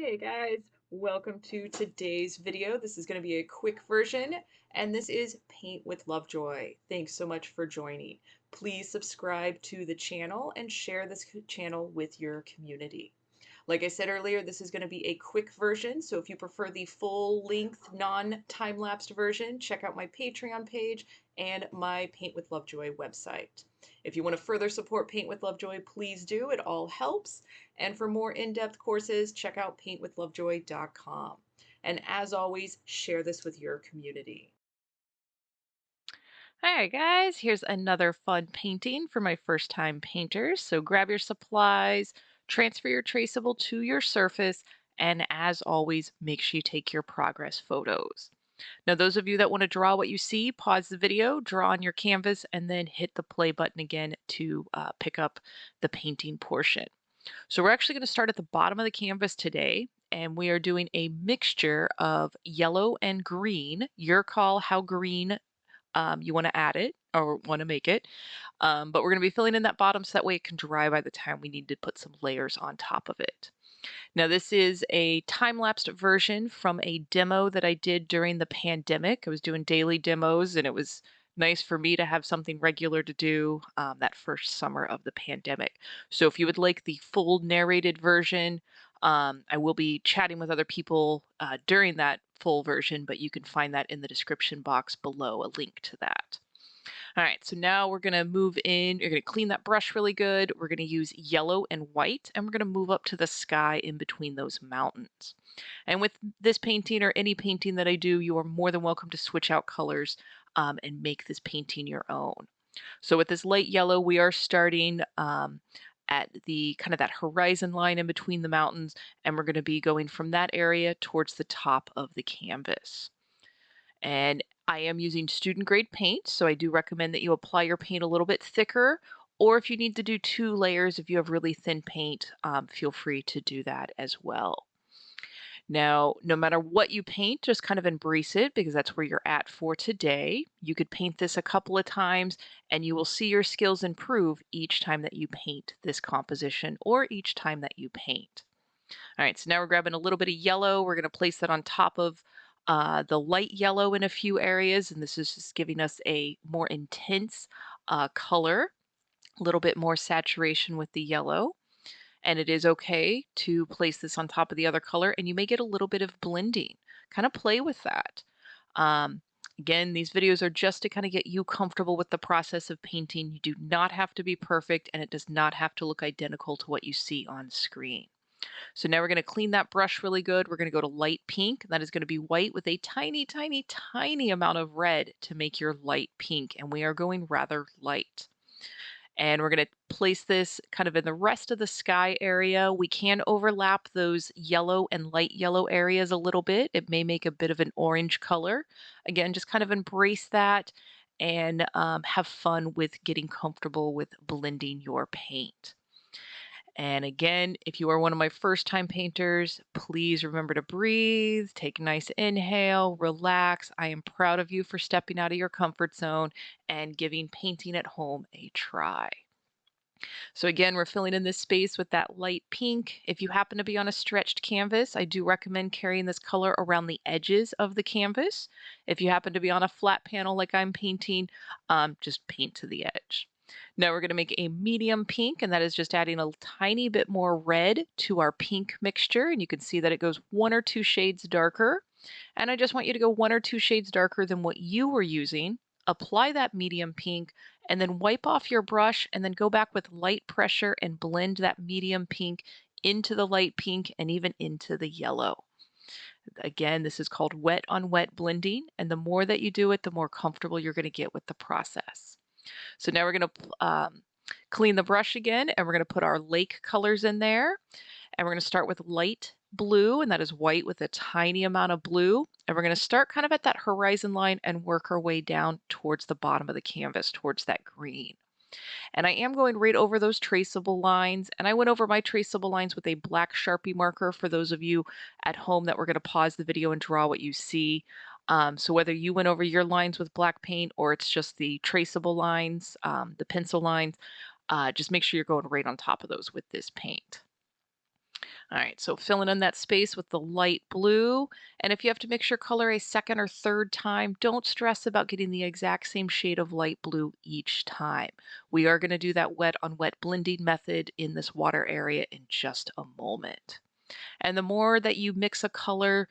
Hey guys, welcome to today's video. This is going to be a quick version, and this is Paint with Lovejoy. Thanks so much for joining. Please subscribe to the channel and share this channel with your community. Like I said earlier, this is going to be a quick version, so if you prefer the full-length, non-time-lapsed version, check out my Patreon page and my Paint with Lovejoy website. If you want to further support Paint with Lovejoy, please do. It all helps. And for more in-depth courses, check out paintwithlovejoy.com. And as always, share this with your community. Hi guys, here's another fun painting for my first time painters. So grab your supplies, transfer your traceable to your surface, and as always, make sure you take your progress photos. Now, those of you that want to draw what you see, pause the video, draw on your canvas, and then hit the play button again to pick up the painting portion. So we're actually going to start at the bottom of the canvas today, and we are doing a mixture of yellow and green. Your call how green you want to add it or want to make it. But we're going to be filling in that bottom so that way it can dry by the time we need to put some layers on top of it. Now, this is a time-lapsed version from a demo that I did during the pandemic. I was doing daily demos, and it was nice for me to have something regular to do that first summer of the pandemic. So if you would like the full narrated version, I will be chatting with other people during that full version, but you can find that in the description box below, a link to that. All right, so now we're gonna move in. You're gonna clean that brush really good. We're gonna use yellow and white, and we're gonna move up to the sky in between those mountains. And with this painting or any painting that I do, you are more than welcome to switch out colors and make this painting your own. So with this light yellow, we are starting at the kind of that horizon line in between the mountains, and we're gonna be going from that area towards the top of the canvas. And I am using student grade paint, so I do recommend that you apply your paint a little bit thicker, or if you need to do 2 layers, if you have really thin paint, feel free to do that as well. Now, no matter what you paint, just kind of embrace it because that's where you're at for today. You could paint this a couple of times and you will see your skills improve each time that you paint this composition or each time that you paint. All right, so now we're grabbing a little bit of yellow. We're going to place that on top of the light yellow in a few areas, and this is just giving us a more intense color, a little bit more saturation with the yellow. And it is okay to place this on top of the other color, and you may get a little bit of blending. Kind of play with that. Um, Again, these videos are just to kind of get you comfortable with the process of painting. You do not have to be perfect, and it does not have to look identical to what you see on screen. So now we're going to clean that brush really good. We're going to go to light pink. That is going to be white with a tiny, tiny, tiny amount of red to make your light pink. And we are going rather light. And we're going to place this kind of in the rest of the sky area. We can overlap those yellow and light yellow areas a little bit. It may make a bit of an orange color. Again, just kind of embrace that and have fun with getting comfortable with blending your paint. And again, if you are one of my first time painters, please remember to breathe, take a nice inhale, relax. I am proud of you for stepping out of your comfort zone and giving painting at home a try. So again, we're filling in this space with that light pink. If you happen to be on a stretched canvas, I do recommend carrying this color around the edges of the canvas. If you happen to be on a flat panel like I'm painting, just paint to the edge. Now we're going to make a medium pink, and that is just adding a tiny bit more red to our pink mixture. And you can see that it goes 1 or 2 shades darker. And I just want you to go 1 or 2 shades darker than what you were using. Apply that medium pink, and then wipe off your brush, and then go back with light pressure and blend that medium pink into the light pink and even into the yellow. Again, this is called wet on wet blending, and the more that you do it, the more comfortable you're going to get with the process. So now we're going to clean the brush again, and we're going to put our lake colors in there. And we're going to start with light blue, and that is white with a tiny amount of blue. And we're going to start kind of at that horizon line and work our way down towards the bottom of the canvas, towards that green. And I am going right over those traceable lines. And I went over my traceable lines with a black Sharpie marker for those of you at home that were going to pause the video and draw what you see. So whether you went over your lines with black paint or it's just the traceable lines, the pencil lines, just make sure you're going right on top of those with this paint. All right, so filling in that space with the light blue. And if you have to mix your color a second or third time, don't stress about getting the exact same shade of light blue each time. We are going to do that wet on wet blending method in this water area in just a moment. And the more that you mix a color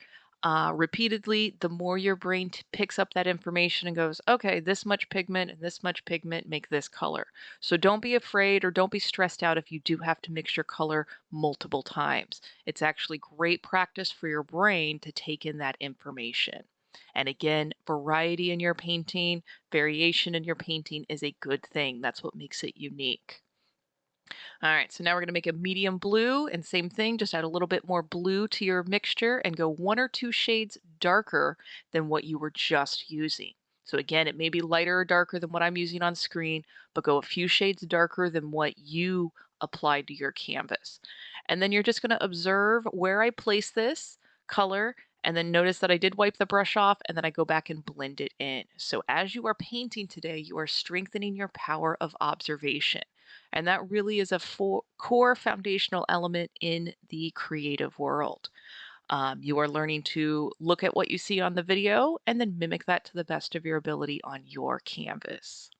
repeatedly, the more your brain picks up that information and goes, okay, this much pigment and this much pigment make this color. So don't be afraid or don't be stressed out if you do have to mix your color multiple times. It's actually great practice for your brain to take in that information. And again, variety in your painting, variation in your painting is a good thing. That's what makes it unique. All right, so now we're going to make a medium blue and same thing, just add a little bit more blue to your mixture and go 1 or 2 shades darker than what you were just using. So again, it may be lighter or darker than what I'm using on screen, but go a few shades darker than what you applied to your canvas. And then you're just going to observe where I place this color and then notice that I did wipe the brush off and then I go back and blend it in. So as you are painting today, you are strengthening your power of observation. And that really is a core foundational element in the creative world. You are learning to look at what you see on the video and then mimic that to the best of your ability on your canvas.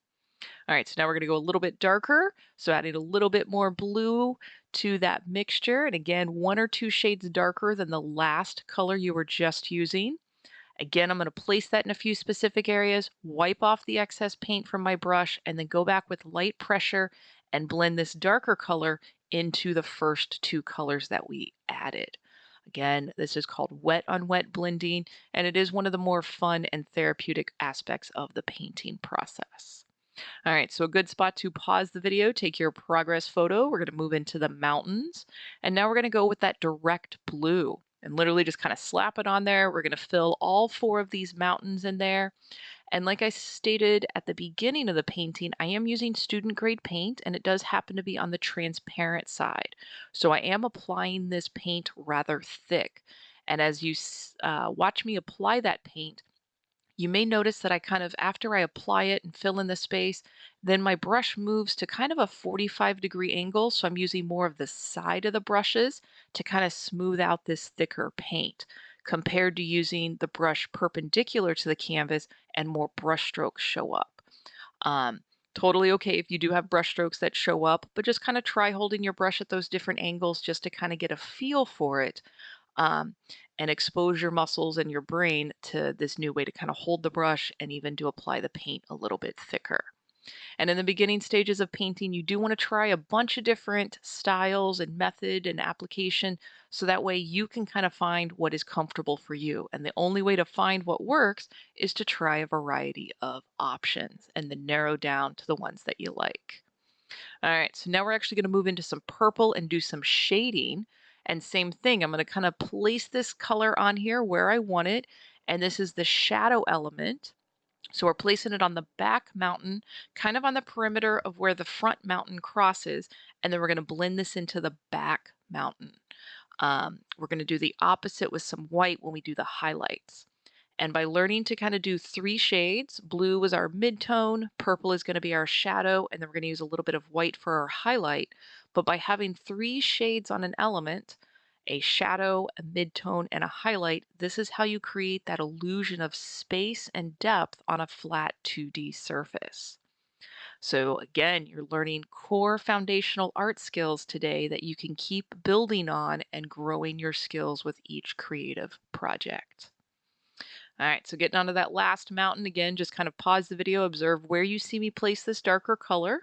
All right, so now we're going to go a little bit darker. So adding a little bit more blue to that mixture. And again, 1 or 2 shades darker than the last color you were just using. Again, I'm going to place that in a few specific areas, wipe off the excess paint from my brush, and then go back with light pressure and blend this darker color into the first 2 colors that we added. Again, this is called wet on wet blending, and it is one of the more fun and therapeutic aspects of the painting process. All right, so a good spot to pause the video, take your progress photo. We're going to move into the mountains. And now we're going to go with that direct blue and literally just kind of slap it on there. We're going to fill all 4 of these mountains in there. And like I stated at the beginning of the painting, I am using student grade paint and it does happen to be on the transparent side. So I am applying this paint rather thick. And as you watch me apply that paint, you may notice that I kind of, after I apply it and fill in the space, then my brush moves to kind of a 45-degree angle. So I'm using more of the side of the brushes to kind of smooth out this thicker paint compared to using the brush perpendicular to the canvas and more brush strokes show up. Um, totally okay if you do have brush strokes that show up, but just kind of try holding your brush at those different angles just to kind of get a feel for it, um, and expose your muscles and your brain to this new way to kind of hold the brush and even to apply the paint a little bit thicker. And in the beginning stages of painting, you do want to try a bunch of different styles and method and application so that way you can kind of find what is comfortable for you. And the only way to find what works is to try a variety of options and then narrow down to the ones that you like. All right, so now we're actually going to move into some purple and do some shading. And same thing, I'm going to kind of place this color on here where I want it. And this is the shadow element. So we're placing it on the back mountain, kind of on the perimeter of where the front mountain crosses. And then we're going to blend this into the back mountain. We're going to do the opposite with some white when we do the highlights. And by learning to kind of do 3 shades, blue is our midtone, purple is going to be our shadow, and then we're going to use a little bit of white for our highlight. But by having 3 shades on an element, a shadow, a midtone, and a highlight, this is how you create that illusion of space and depth on a flat 2D surface. So again, you're learning core foundational art skills today that you can keep building on and growing your skills with each creative project. All right, so getting onto that last mountain again, just kind of pause the video, observe where you see me place this darker color,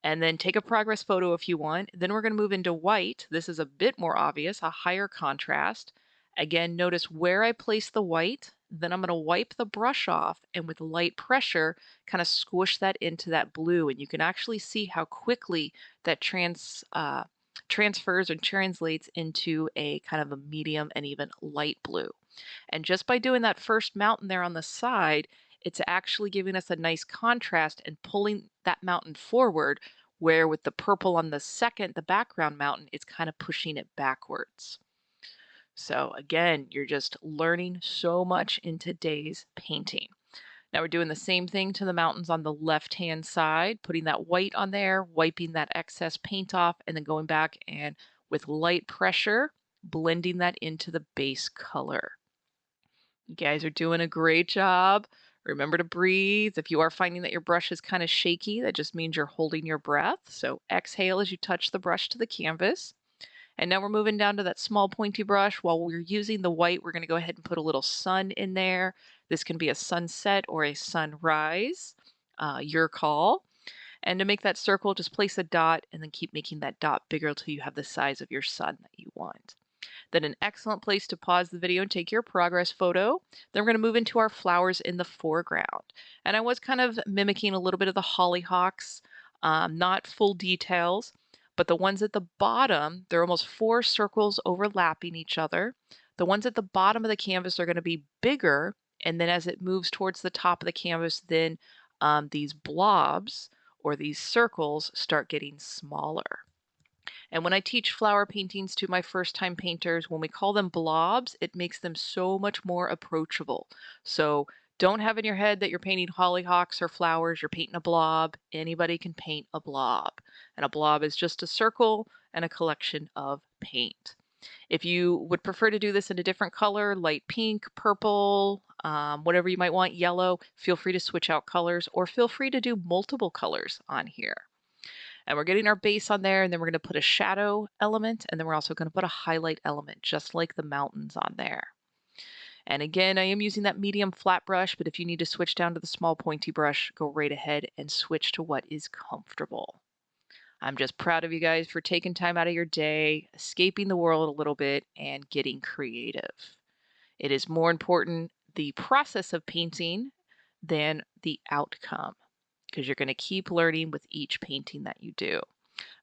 and then take a progress photo if you want. Then we're going to move into white. This is a bit more obvious, a higher contrast. Again, notice where I place the white. Then I'm going to wipe the brush off and with light pressure, kind of squish that into that blue. And you can actually see how quickly that transfers or translates into a kind of a medium and even light blue. And just by doing that first mountain there on the side, it's actually giving us a nice contrast and pulling that mountain forward, where with the purple on the second, the background mountain, it's kind of pushing it backwards. So again, you're just learning so much in today's painting. Now we're doing the same thing to the mountains on the left-hand side, putting that white on there, wiping that excess paint off, and then going back and with light pressure, blending that into the base color. You guys are doing a great job. Remember to breathe. If you are finding that your brush is kind of shaky, that just means you're holding your breath. So exhale as you touch the brush to the canvas. And now we're moving down to that small pointy brush. While we're using the white, we're going to go ahead and put a little sun in there. This can be a sunset or a sunrise, your call. And to make that circle, just place a dot and then keep making that dot bigger until you have the size of your sun that you want. Then an excellent place to pause the video and take your progress photo. Then we're going to move into our flowers in the foreground. And I was kind of mimicking a little bit of the hollyhocks, not full details, but the ones at the bottom, there are almost 4 circles overlapping each other. The ones at the bottom of the canvas are going to be bigger, and then as it moves towards the top of the canvas, then these blobs or these circles start getting smaller. And when I teach flower paintings to my first time painters, when we call them blobs, it makes them so much more approachable. So don't have in your head that you're painting hollyhocks or flowers, you're painting a blob. Anybody can paint a blob. And a blob is just a circle and a collection of paint. If you would prefer to do this in a different color, light pink, purple, whatever you might want, yellow, feel free to switch out colors or feel free to do multiple colors on here. And we're getting our base on there, and then we're going to put a shadow element, and then we're also going to put a highlight element, just like the mountains on there. And again, I am using that medium flat brush, but if you need to switch down to the small pointy brush, go right ahead and switch to what is comfortable. I'm just proud of you guys for taking time out of your day, escaping the world a little bit, and getting creative. It is more important the process of painting than the outcome, because you're going to keep learning with each painting that you do.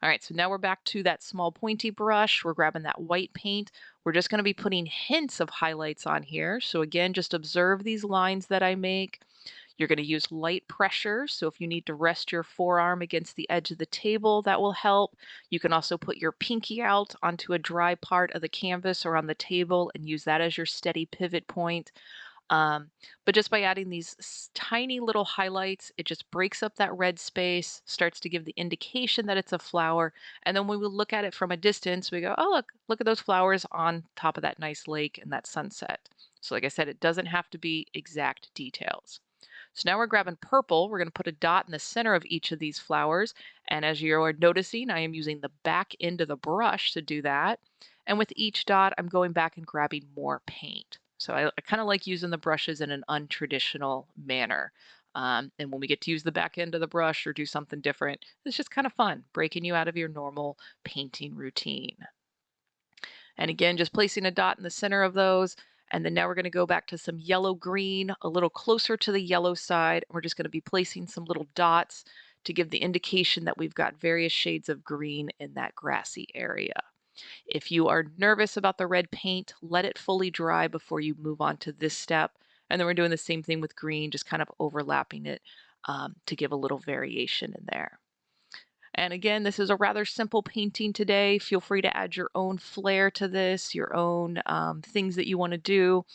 All right, so now we're back to that small pointy brush. We're grabbing that white paint. We're just going to be putting hints of highlights on here. So again, just observe these lines that I make. You're going to use light pressure. So if you need to rest your forearm against the edge of the table, that will help. You can also put your pinky out onto a dry part of the canvas or on the table and use that as your steady pivot point. But just by adding these tiny little highlights, it just breaks up that red space, starts to give the indication that it's a flower. And then when we look at it from a distance, we go, oh, look at those flowers on top of that nice lake and that sunset. So like I said, it doesn't have to be exact details. So now we're grabbing purple. We're going to put a dot in the center of each of these flowers. And as you're noticing, I am using the back end of the brush to do that. And with each dot, I'm going back and grabbing more paint. So I kind of like using the brushes in an untraditional manner. And when we get to use the back end of the brush or do something different, it's just kind of fun, breaking you out of your normal painting routine. And again, just placing a dot in the center of those. And then now we're going to go back to some yellow green, a little closer to the yellow side. We're just going to be placing some little dots to give the indication that we've got various shades of green in that grassy area. If you are nervous about the red paint, let it fully dry before you move on to this step. And then we're doing the same thing with green, just kind of overlapping it to give a little variation in there. And again, this is a rather simple painting today. Feel free to add your own flair to this, your own things that you want to do.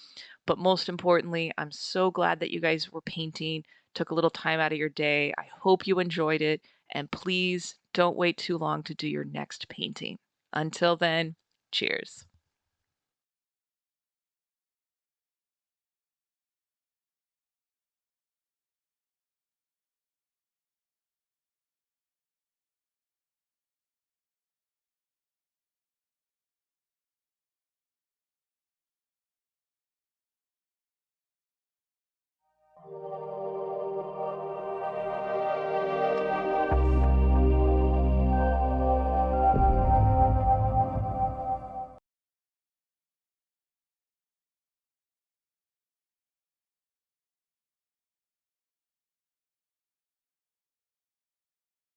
But most importantly, I'm so glad that you guys were painting, took a little time out of your day. I hope you enjoyed it. And please don't wait too long to do your next painting. Until then, cheers.